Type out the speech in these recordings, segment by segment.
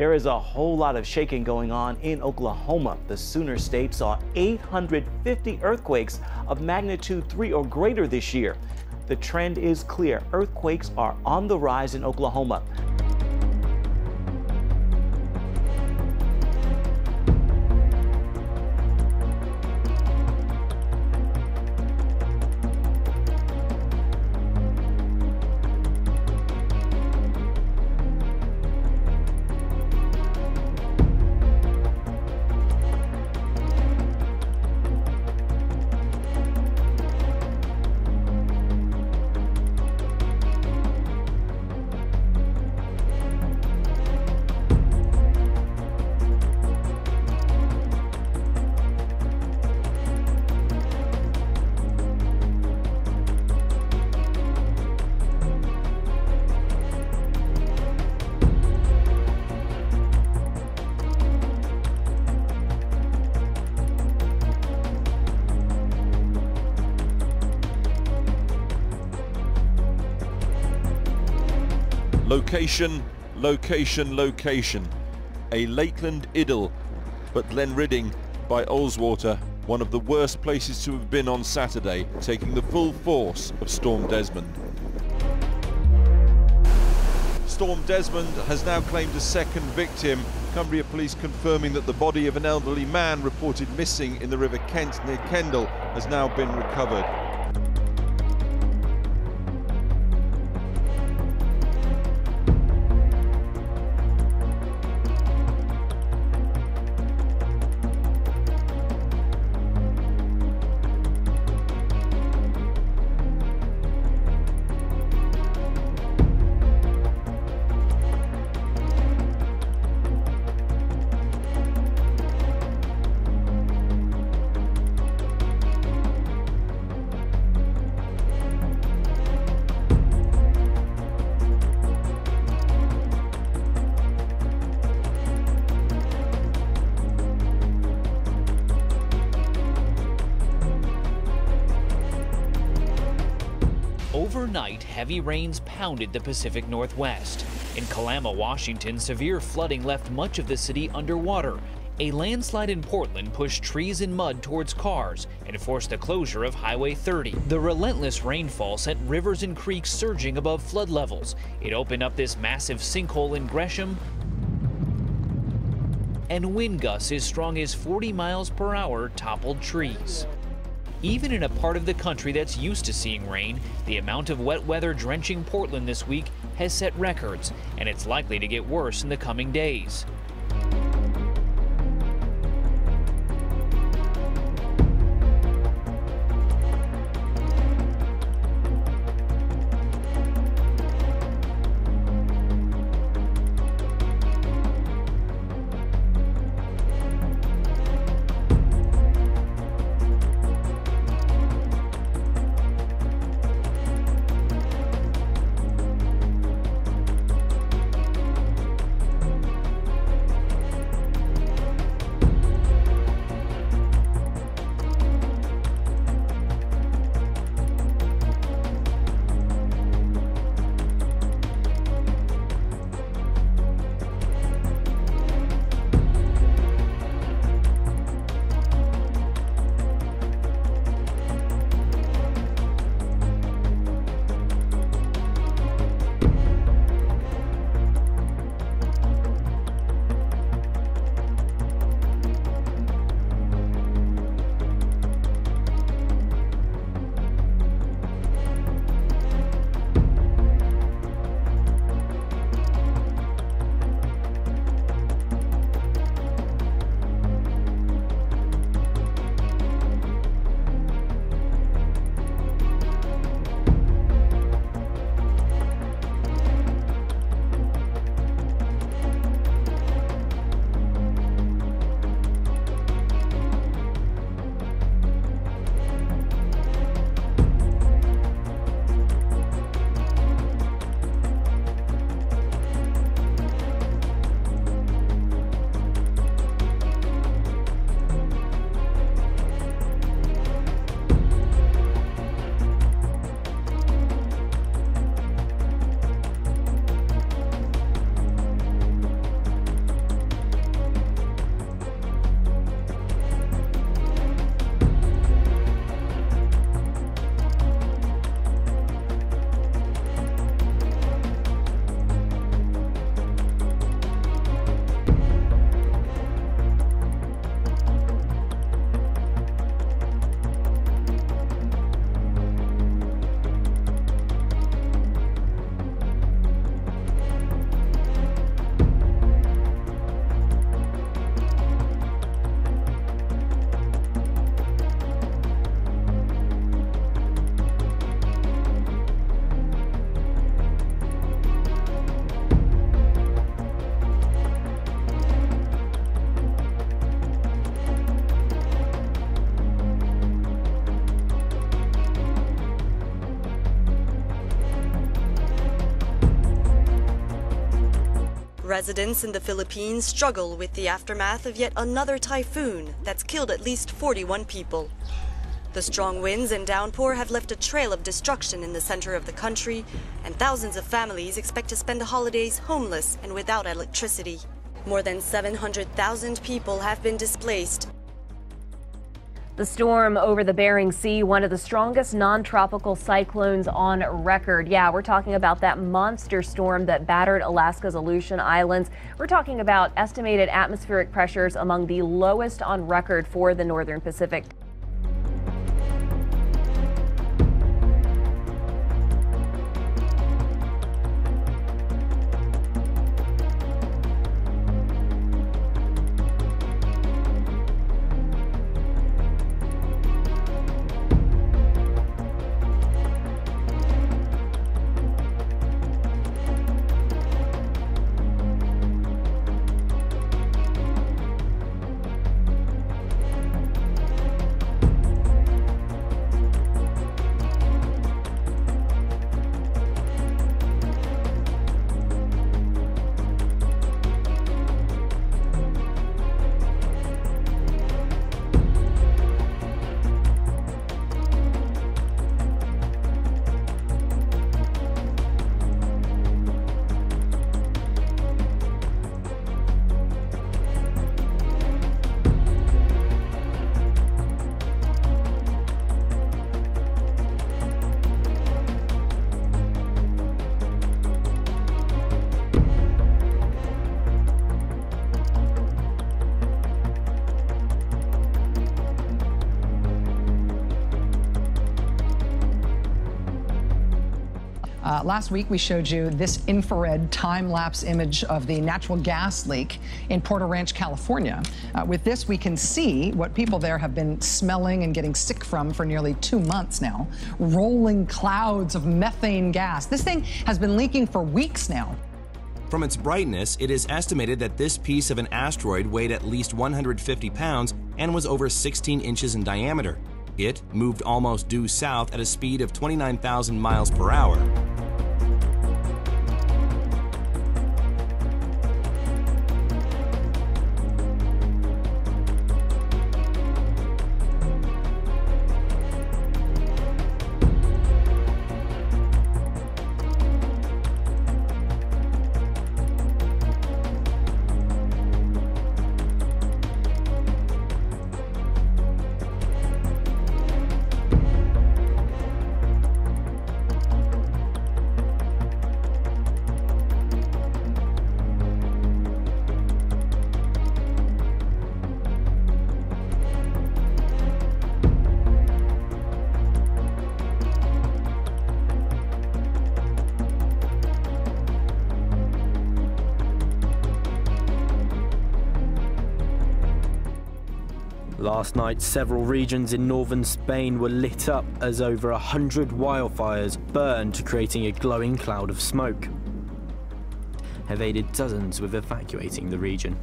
There is a whole lot of shaking going on in Oklahoma. The Sooner State saw 850 earthquakes of magnitude 3 or greater this year. The trend is clear. Earthquakes are on the rise in Oklahoma. Location, location, location. A Lakeland idyll, but Glenridding by Ullswater, one of the worst places to have been on Saturday, taking the full force of Storm Desmond. Storm Desmond has now claimed a second victim. Cumbria police confirming that the body of an elderly man reported missing in the River Kent near Kendal has now been recovered. Overnight, heavy rains pounded the Pacific Northwest. In Kalama, Washington, severe flooding left much of the city underwater. A landslide in Portland pushed trees and mud towards cars and forced the closure of Highway 30. The relentless rainfall sent rivers and creeks surging above flood levels. It opened up this massive sinkhole in Gresham, and wind gusts as strong as 40 miles per hour toppled trees. Even in a part of the country that's used to seeing rain, the amount of wet weather drenching Portland this week has set records, and it's likely to get worse in the coming days. Residents in the Philippines struggle with the aftermath of yet another typhoon that's killed at least 41 people. The strong winds and downpour have left a trail of destruction in the center of the country, and thousands of families expect to spend the holidays homeless and without electricity. More than 700,000 people have been displaced. The storm over the Bering Sea, one of the strongest non-tropical cyclones on record. Yeah, we're talking about that monster storm that battered Alaska's Aleutian Islands. We're talking about estimated atmospheric pressures among the lowest on record for the Northern Pacific. Last week, we showed you this infrared time-lapse image of the natural gas leak in Porter Ranch, California. With this, we can see what people there have been smelling and getting sick from for nearly 2 months now. Rolling clouds of methane gas. This thing has been leaking for weeks now. From its brightness, it is estimated that this piece of an asteroid weighed at least 150 pounds and was over 16 inches in diameter. It moved almost due south at a speed of 29,000 miles per hour. Last night, several regions in northern Spain were lit up as over 100 wildfires burned, creating a glowing cloud of smoke. Have aided dozens with evacuating the region.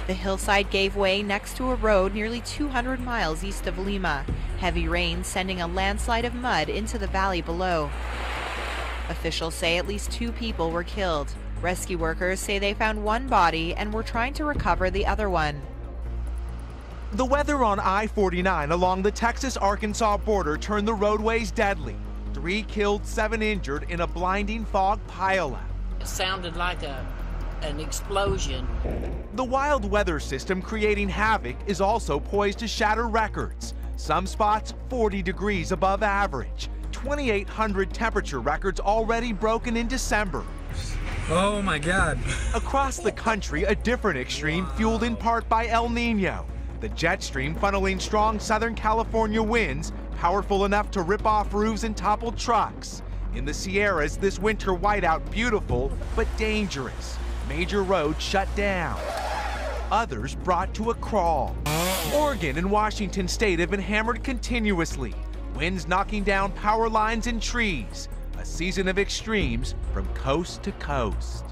The hillside gave way next to a road nearly 200 miles east of Lima. Heavy rain sending a landslide of mud into the valley below. Officials say at least 2 people were killed. Rescue workers say they found one body and were trying to recover the other one. The weather on I-49 along the Texas-Arkansas border turned the roadways deadly. 3 killed, 7 injured in a blinding fog pileup. It sounded like an explosion. The wild weather system creating havoc is also poised to shatter records. Some spots 40 degrees above average. 2,800 temperature records already broken in December. Oh my God. Across the country, a different extreme fueled in part by El Nino. The jet stream funneling strong Southern California winds, powerful enough to rip off roofs and topple trucks. In the Sierras, this winter whiteout beautiful, but dangerous. Major roads shut down. others brought to a crawl. Oregon and Washington State have been hammered continuously, winds knocking down power lines and trees. A season of extremes from coast to coast.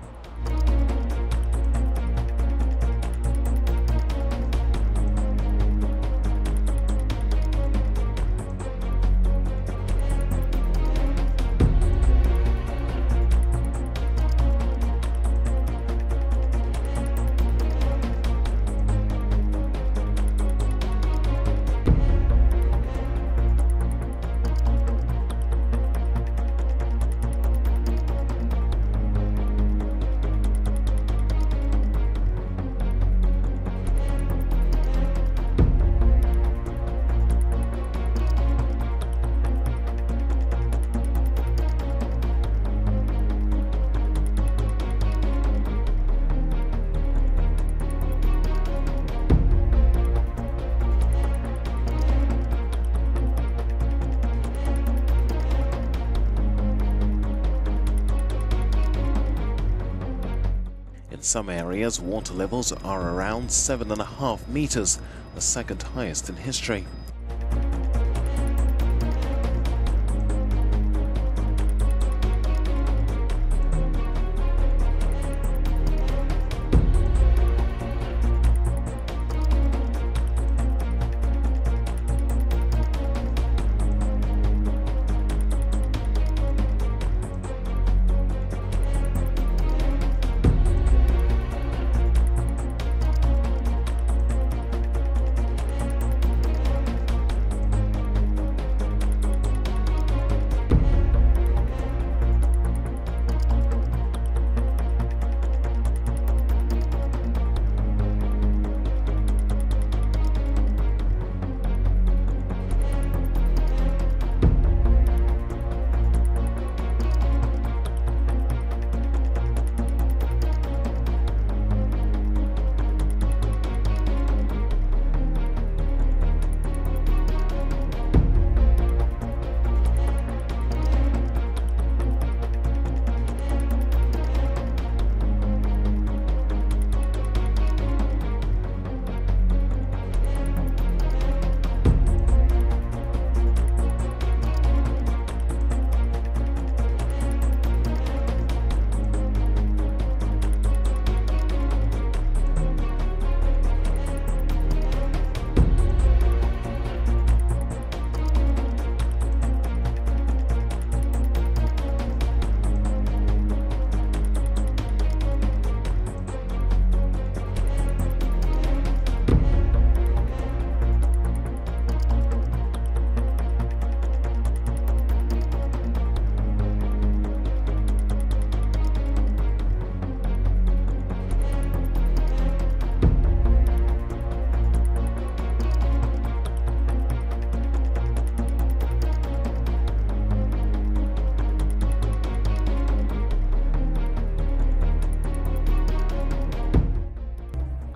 In some areas, water levels are around 7.5 meters, the second highest in history.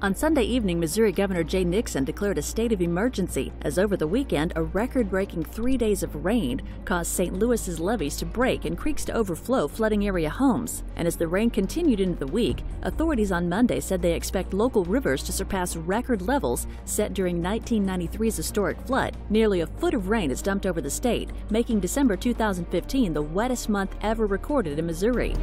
On Sunday evening, Missouri Governor Jay Nixon declared a state of emergency as over the weekend, a record-breaking 3 days of rain caused St. Louis's levees to break and creeks to overflow, flooding area homes. And as the rain continued into the week, authorities on Monday said they expect local rivers to surpass record levels set during 1993's historic flood. Nearly a foot of rain is dumped over the state, making December 2015 the wettest month ever recorded in Missouri.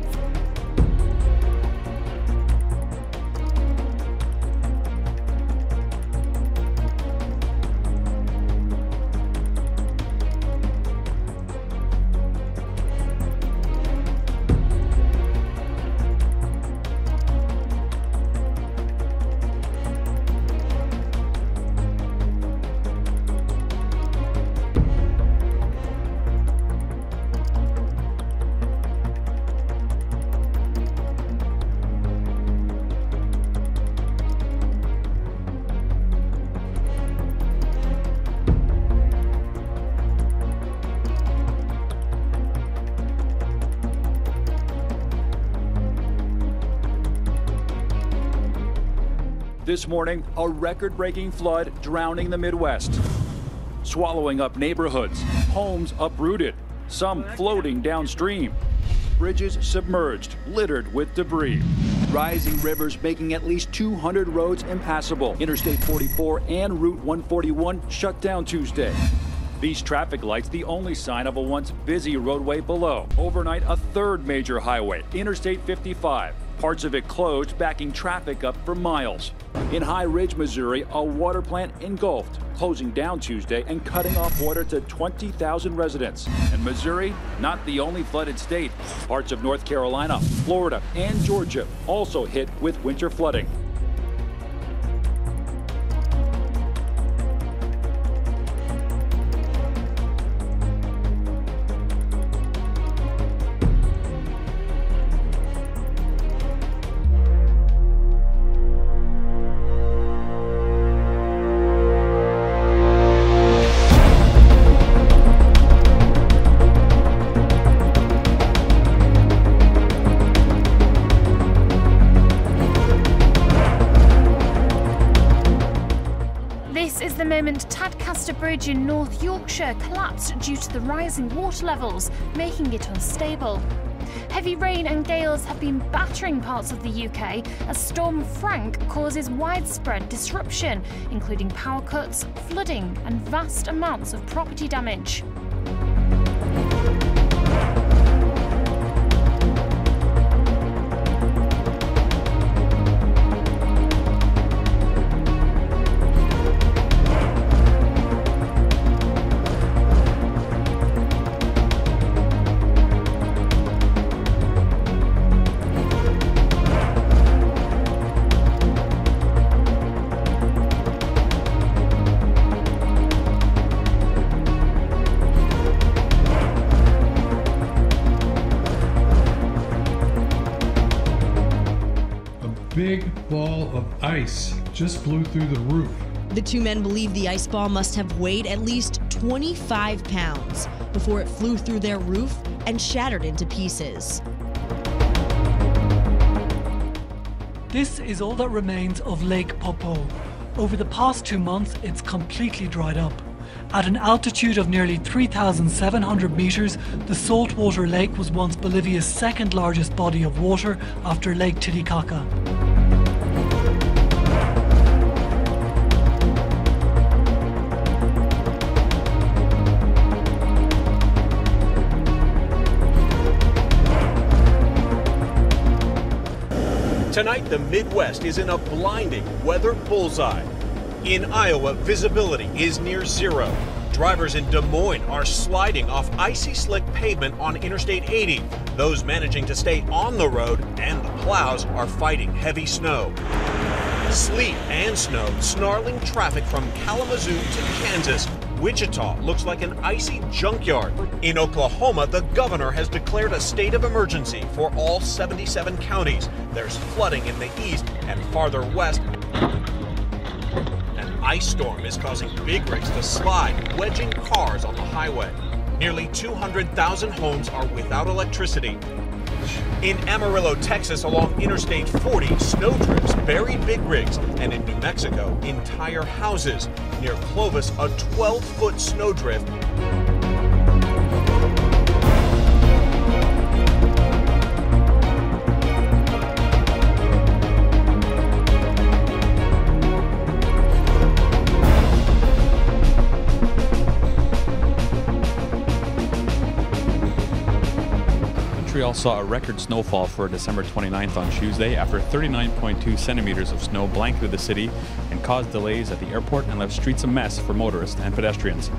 This morning, a record-breaking flood drowning the Midwest, swallowing up neighborhoods, homes uprooted, some floating downstream, bridges submerged, littered with debris. Rising rivers making at least 200 roads impassable. Interstate 44 and Route 141 shut down Tuesday. These traffic lights the only sign of a once busy roadway below. Overnight, a third major highway, Interstate 55. Parts of it closed, backing traffic up for miles. In High Ridge, Missouri, a water plant engulfed, closing down Tuesday and cutting off water to 20,000 residents. And Missouri, not the only flooded state. Parts of North Carolina, Florida, and Georgia also hit with winter flooding. The moment Tadcaster Bridge in North Yorkshire collapsed due to the rising water levels, making it unstable. Heavy rain and gales have been battering parts of the UK as Storm Frank causes widespread disruption, including power cuts, flooding and vast amounts of property damage. Big ball of ice just blew through the roof. The two men believe the ice ball must have weighed at least 25 pounds before it flew through their roof and shattered into pieces. This is all that remains of Lake Popo. Over the past 2 months, it's completely dried up. At an altitude of nearly 3,700 meters, the saltwater lake was once Bolivia's second largest body of water after Lake Titicaca. Tonight, the Midwest is in a blinding weather bullseye. In Iowa, visibility is near zero. Drivers in Des Moines are sliding off icy slick pavement on Interstate 80. Those managing to stay on the road and the plows are fighting heavy snow. Sleet and snow snarling traffic from Kalamazoo to Kansas. Wichita looks like an icy junkyard. In Oklahoma, the governor has declared a state of emergency for all 77 counties. There's flooding in the east and farther west. An ice storm is causing big rigs to slide, wedging cars on the highway. Nearly 200,000 homes are without electricity. In Amarillo, Texas, along Interstate 40, snow drifts buried big rigs, and in New Mexico, entire houses. Near Clovis, a 12-foot snowdrift. Montreal saw a record snowfall for December 29th on Tuesday after 39.2 centimeters of snow blanketed the city and caused delays at the airport and left streets a mess for motorists and pedestrians.